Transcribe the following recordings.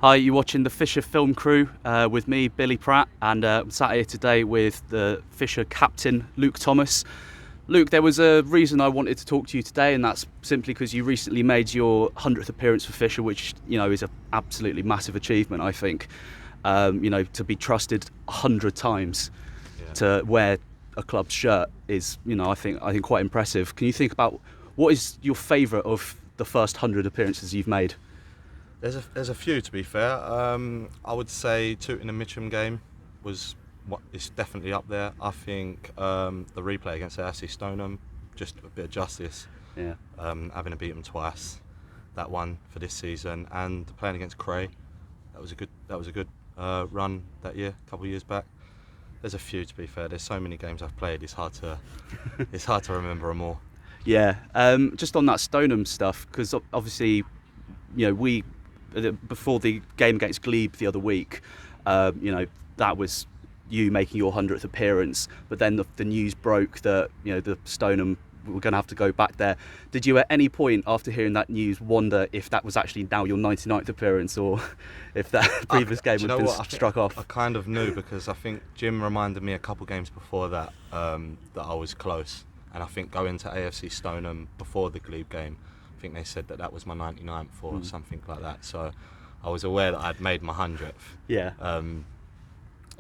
Hi, you're watching the Fisher Film Crew with me, Billy Pratt, and I'm sat here today with the Fisher captain, Luke Thomas. Luke, there was a reason I wanted to talk to you today, and that's simply because you recently made your 100th appearance for Fisher, which is an absolutely massive achievement, I think. To be trusted 100 times to wear a club's shirt is, I think quite impressive. Can you think about what is your favourite of the first 100 appearances you've made? There's a few, to be fair. I would say Tooting and Mitcham game is definitely up there. I think the replay against AFC Stoneham, just a bit of justice. Yeah. Having to beat them twice, that one for this season, and playing against Cray, that was a good run that year, a couple of years back. There's a few, to be fair. There's so many games I've played. It's hard to remember them all. Yeah. Just on that Stoneham stuff, because obviously, we. Before the game against Glebe the other week, that was you making your 100th appearance, but then the news broke that the Stoneham were going to have to go back there. Did you at any point after hearing that news wonder if that was actually now your 99th appearance, or if that previous game had been struck off? I kind of knew, because I think Jim reminded me a couple games before that that I was close, and I think going to AFC Stoneham before the Glebe game, I think they said that was my 99th or something like that. So I was aware that I'd made my 100th. Yeah.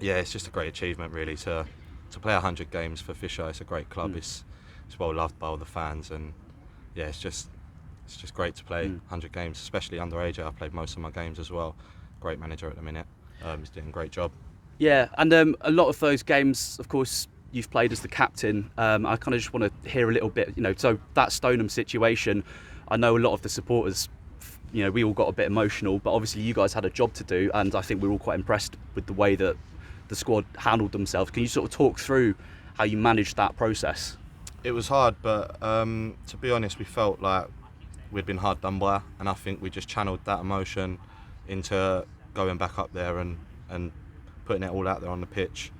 It's just a great achievement, really, to play 100 games for Fisher. It's a great club. It's well loved by all the fans, and it's just great to play 100 games, especially underage. I've played most of my games as well. Great manager at the minute. He's doing a great job. Yeah, and a lot of those games, of course, you've played as the captain. I kind of just want to hear a little bit, so that Stoneham situation, I know a lot of the supporters, we all got a bit emotional, but obviously you guys had a job to do, and I think we were all quite impressed with the way that the squad handled themselves. Can you sort of talk through how you managed that process? It was hard, but to be honest, we felt like we'd been hard done by, and I think we just channeled that emotion into going back up there and putting it all out there on the pitch,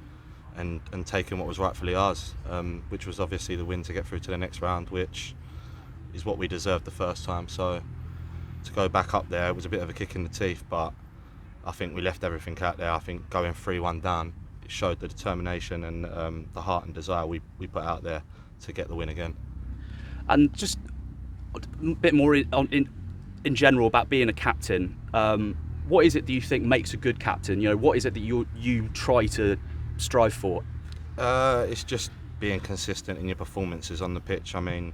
and taking what was rightfully ours, which was obviously the win to get through to the next round, which is what we deserved the first time. So to go back up there, it was a bit of a kick in the teeth, but I think we left everything out there. I think going 3-1 down, it showed the determination and the heart and desire we put out there to get the win again. And just a bit more in general about being a captain, what is it that you think makes a good captain? What is it that you try to strive for? It's just being consistent in your performances on the pitch. I mean,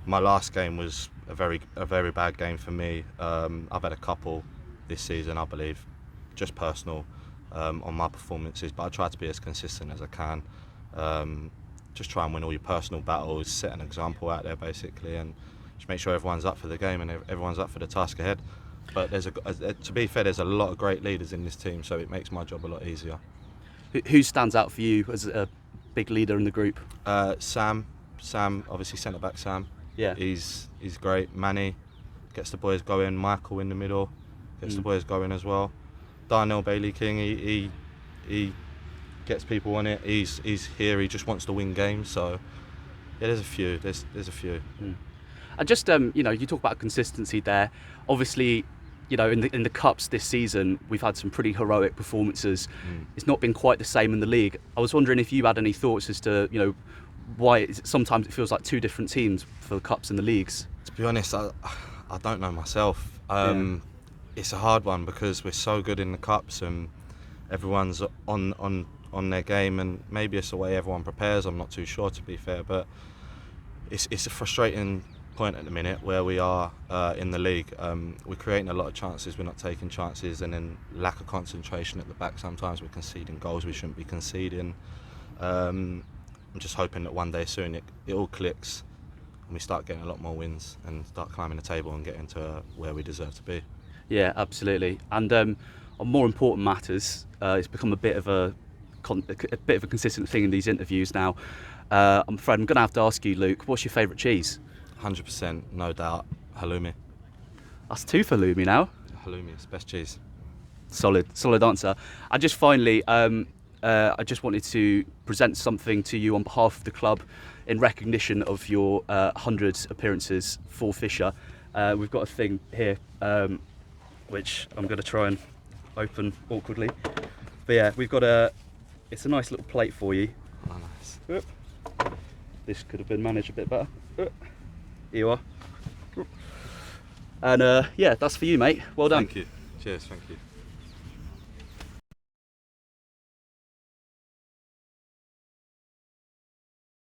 my last game was a very bad game for me. I've had a couple this season, I believe, just personal on my performances, but I try to be as consistent as I can. Just try and win all your personal battles, set an example out there basically, and just make sure everyone's up for the game and everyone's up for the task ahead. But to be fair, there's a lot of great leaders in this team, so it makes my job a lot easier. Who stands out for you as a big leader in the group? Sam, obviously centre back Sam. Yeah. He's great. Manny gets the boys going. Michael in the middle gets the boys going as well. Darnell Bailey King, he gets people on it. He's here. He just wants to win games. So there's a few. There's a few. And just you talk about consistency there. Obviously, in the cups this season, we've had some pretty heroic performances. It's not been quite the same in the league. I was wondering if you had any thoughts as to why sometimes it feels like two different teams for the cups and the leagues. To be honest, I don't know myself. It's a hard one because we're so good in the cups and everyone's on their game, and maybe it's the way everyone prepares. I'm not too sure, to be fair, but it's a frustrating point at the minute where we are in the league. We're creating a lot of chances, we're not taking chances, and then lack of concentration at the back. Sometimes we're conceding goals we shouldn't be conceding. I'm just hoping that one day soon it all clicks and we start getting a lot more wins and start climbing the table and getting to where we deserve to be. Yeah, absolutely. And on more important matters, it's become a bit of a consistent thing in these interviews now. I'm afraid I'm going to have to ask you, Luke, what's your favourite cheese? 100%, no doubt, halloumi. That's two for Halloumi now. Halloumi is best cheese. Solid answer. And just finally, I just wanted to present something to you on behalf of the club in recognition of your 100 appearances for Fisher. We've got a thing here, which I'm going to try and open awkwardly. But yeah, we've got it's a nice little plate for you. Oh, nice. This could have been managed a bit better. Here you are. And yeah, that's for you, mate. Well done. Thank you. Cheers, thank you.